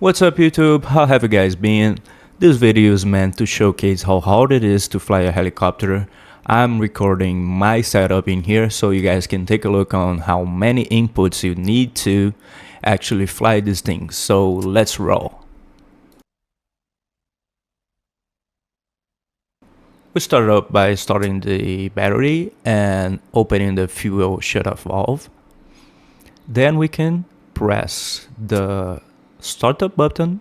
What's up YouTube, how have you guys been? This video is meant to showcase how hard it is to fly a helicopter. I'm recording my setup in here so you guys can take a look on how many inputs you need to actually fly this thing. So let's roll. We start up by starting the battery and opening the fuel shutoff valve. Then we can press the startup button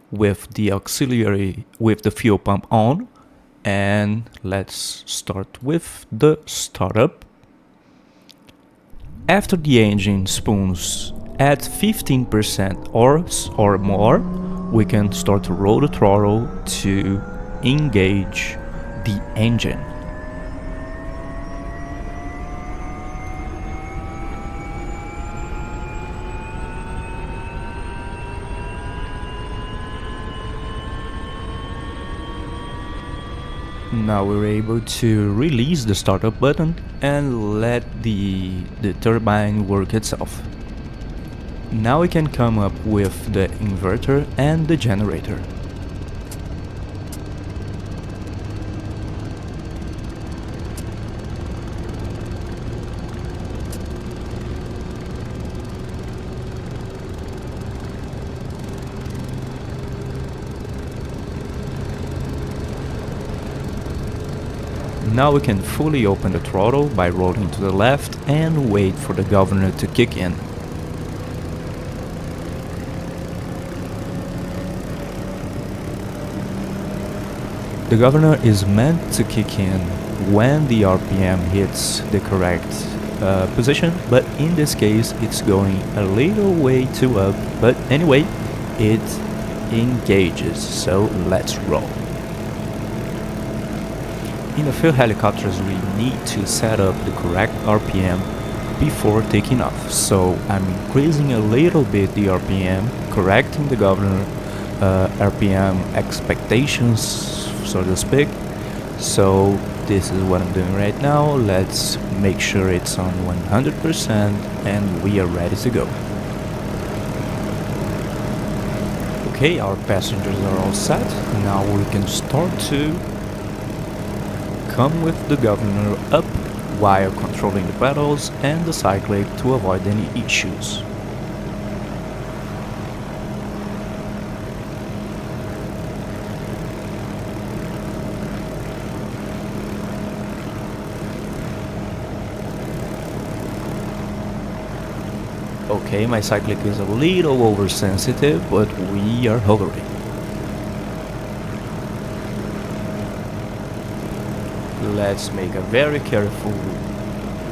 with the auxiliary with the fuel pump on, and let's start with the startup. After the engine spoons at 15% or more, we can start to roll the throttle to engage the engine. Now we're able to release the startup button and let the turbine work itself. Now we can come up with the inverter and the generator. Now we can fully open the throttle by rolling to the left and wait for the governor to kick in. The governor is meant to kick in when the RPM hits the correct position, but in this case it's going a little way too up, but anyway, it engages, so let's roll. In a few helicopters we need to set up the correct RPM before taking off, so I'm increasing a little bit the RPM, correcting the governor RPM expectations, so to speak. So this is what I'm doing right now. Let's make sure it's on 100% and we are ready to go. Okay, our passengers are all set. Now we can start to come with the governor up while controlling the pedals and the cyclic to avoid any issues. Okay, my cyclic is a little oversensitive, but we are hovering. Let's make a very careful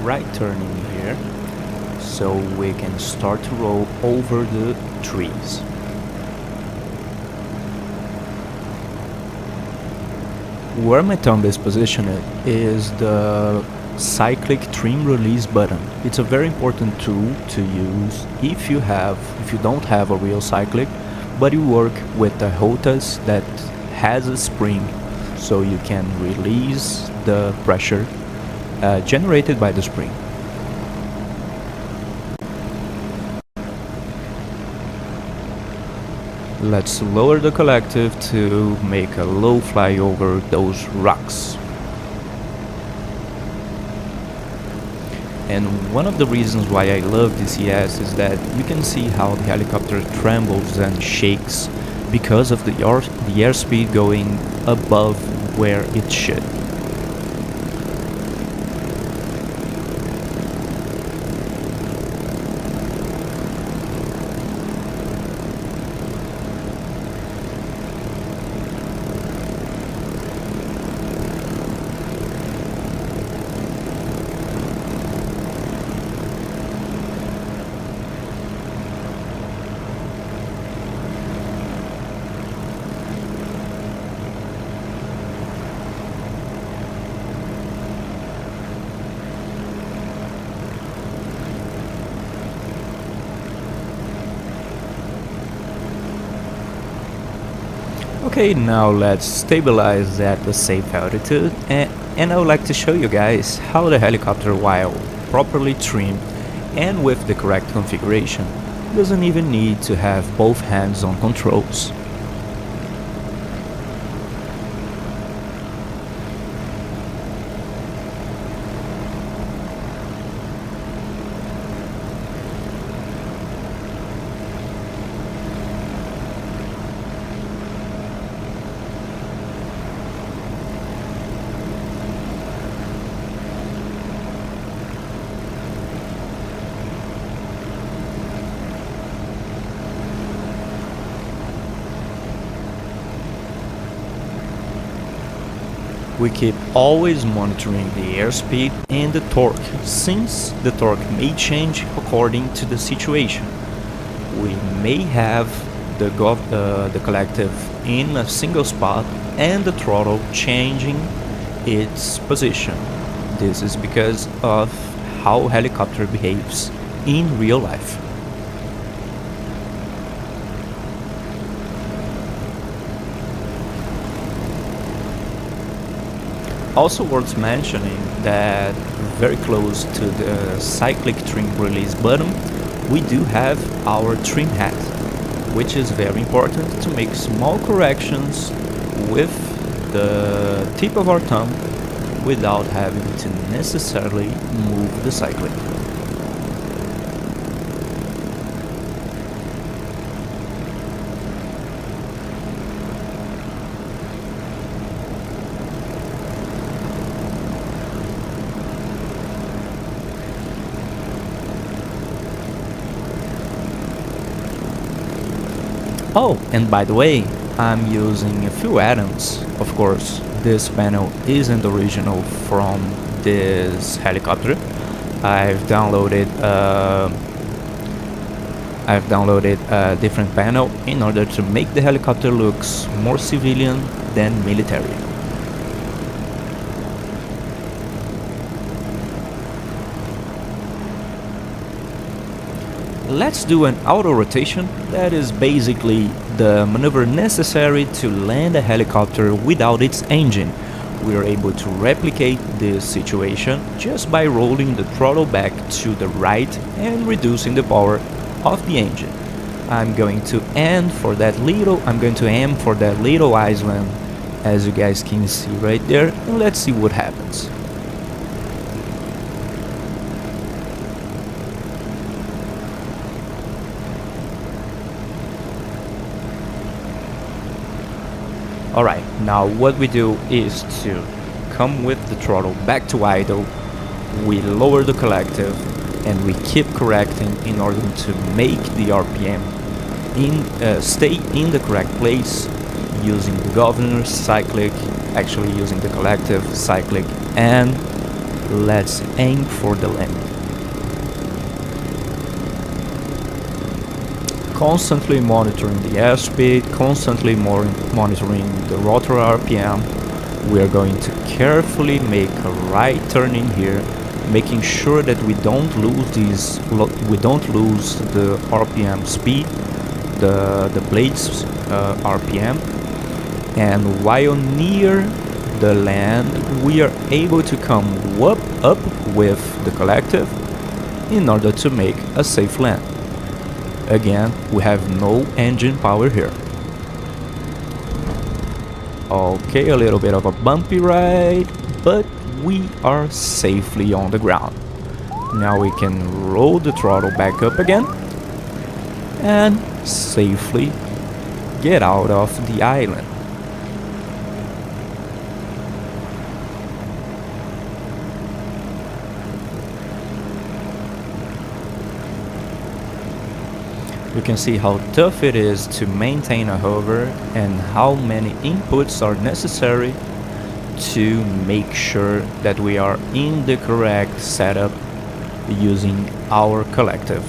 right turn in here so we can start to roll over the trees. Where my thumb is positioned is the cyclic trim release button. It's a very important tool to use if you don't have a real cyclic, but you work with the HOTAS that has a spring, so you can release the pressure generated by the spring. Let's lower the collective to make a low fly over those rocks. And one of the reasons why I love DCS is that you can see how the helicopter trembles and shakes because of the airspeed going above where it should. Okay, now let's stabilize at a safe altitude, and I would like to show you guys how the helicopter, while properly trimmed and with the correct configuration, doesn't even need to have both hands on controls. We keep always monitoring the airspeed and the torque, since the torque may change according to the situation. We may have the collective in a single spot and the throttle changing its position. This is because of how helicopter behaves in real life. Also worth mentioning that very close to the cyclic trim release button, we do have our trim hat, which is very important to make small corrections with the tip of our thumb without having to necessarily move the cyclic. Oh, and by the way, I'm using a few add-ons. Of course, this panel isn't original from this helicopter. I've downloaded a different panel in order to make the helicopter looks more civilian than military. Let's do an auto-rotation. That is basically the maneuver necessary to land a helicopter without its engine. We are able to replicate this situation just by rolling the throttle back to the right and reducing the power of the engine. I'm going to aim for that little island, as you guys can see right there, and let's see what happens. Alright, now what we do is to come with the throttle back to idle, we lower the collective, and we keep correcting in order to make the RPM stay in the correct place, using the governor, cyclic, actually using the collective, cyclic, and let's aim for the landing. Constantly monitoring the airspeed, constantly monitoring the rotor RPM. We are going to carefully make a right turn in here, making sure that we don't lose the RPM speed, the blades RPM. And while near the land, we are able to come up with the collective in order to make a safe land. Again, we have no engine power here. Okay, a little bit of a bumpy ride, but we are safely on the ground. Now we can roll the throttle back up again and safely get out of the island. You can see how tough it is to maintain a hover and how many inputs are necessary to make sure that we are in the correct setup using our collective.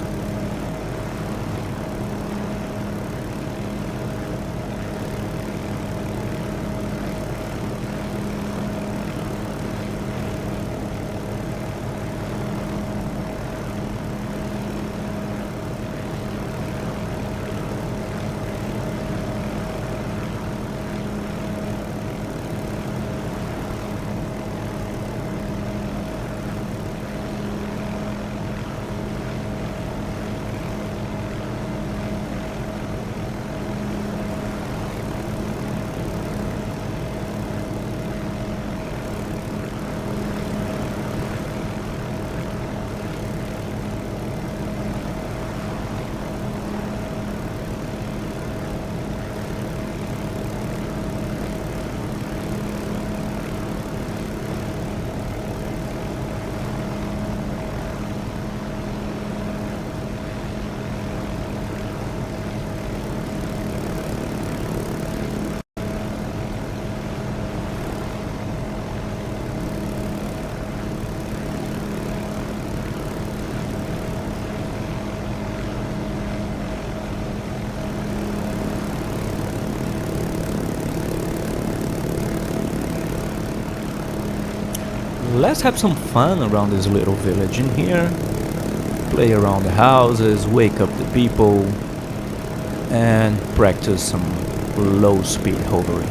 let's have some fun around this little village in here. Play around the houses, wake up the people, and practice some low speed hovering.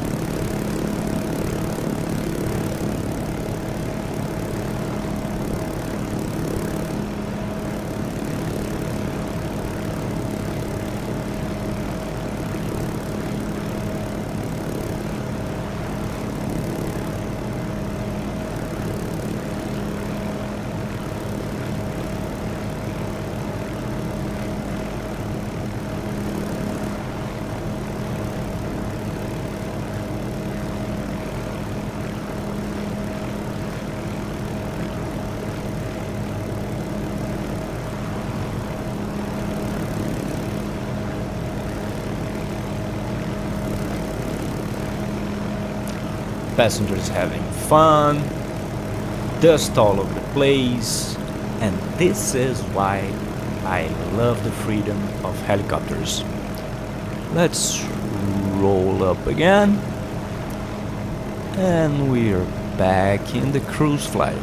Passengers having fun, dust all over the place, and this is why I love the freedom of helicopters. Let's roll up again, and we're back in the cruise flight.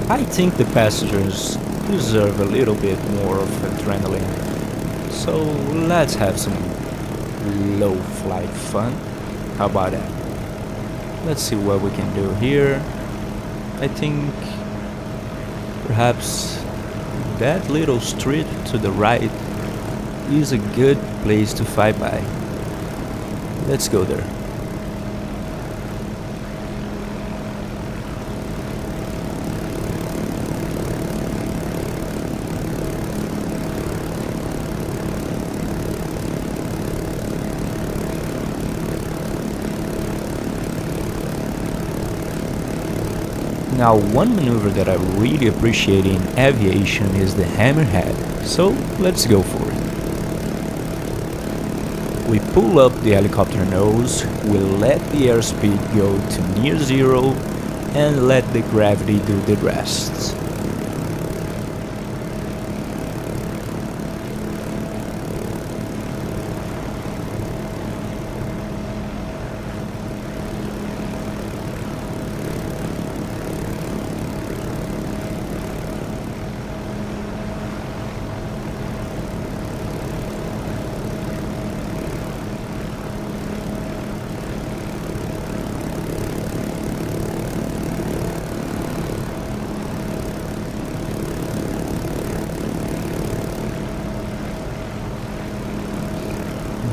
I think the passengers deserve a little bit more of adrenaline, so let's have some low flight fun. How about that? Let's see what we can do here. I think perhaps that little street to the right is a good place to fly by. Let's go there. Now, one maneuver that I really appreciate in aviation is the Hammerhead, so let's go for it. We pull up the helicopter nose, we let the airspeed go to near zero, and let the gravity do the rest.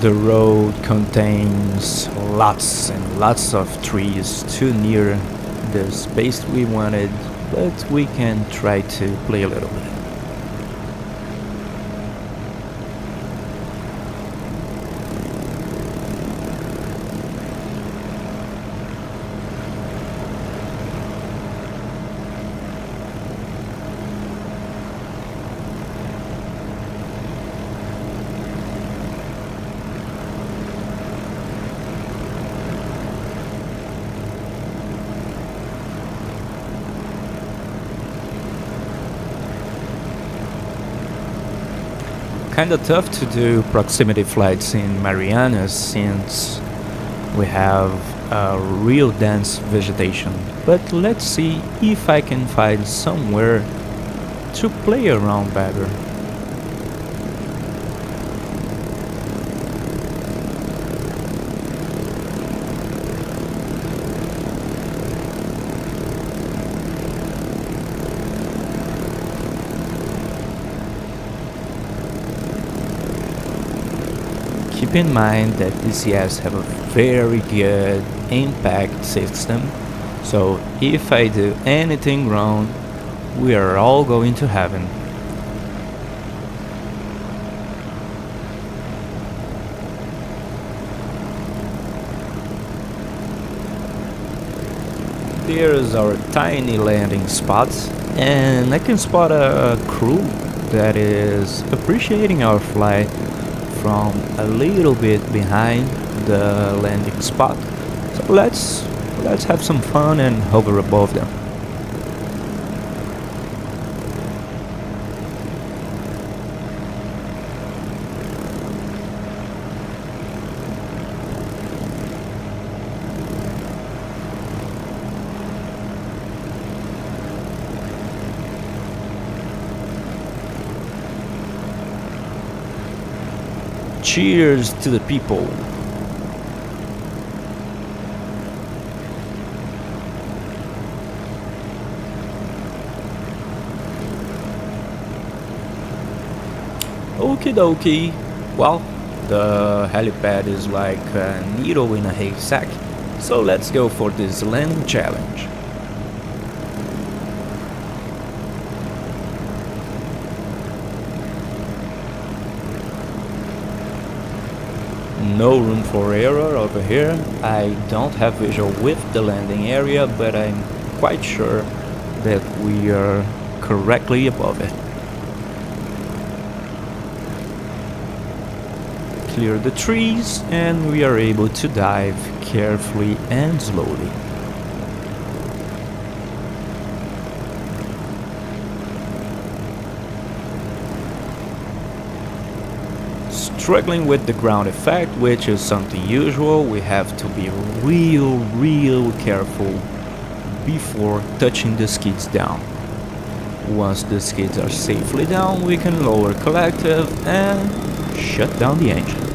The road contains lots and lots of trees too near the space we wanted, but we can try to play a little bit. Kinda tough to do proximity flights in Marianas since we have a real dense vegetation, but let's see if I can find somewhere to play around better. Keep in mind that DCS have a very good impact system, so if I do anything wrong, we are all going to heaven. There's our tiny landing spot, and I can spot a crew that is appreciating our flight from a little bit behind the landing spot. So let's have some fun and hover above them. Cheers to the people. Okie dokie. Well, the helipad is like a needle in a haystack, so let's go for this landing challenge. No room for error over here. I don't have visual with the landing area, but I'm quite sure that we are correctly above it. Clear the trees and we are able to dive carefully and slowly. Struggling with the ground effect, which is something usual. We have to be real careful before touching the skids down. Once the skids are safely down, we can lower collective and shut down the engine.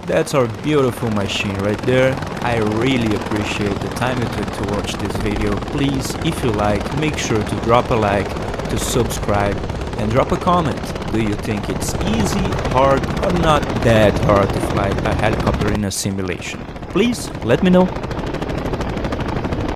That's our beautiful machine right there. I really appreciate the time you took to watch this video. Please, if you like, make sure to drop a like, to subscribe, and drop a comment. Do you think it's easy, hard, or not that hard to fly a helicopter in a simulation? Please let me know.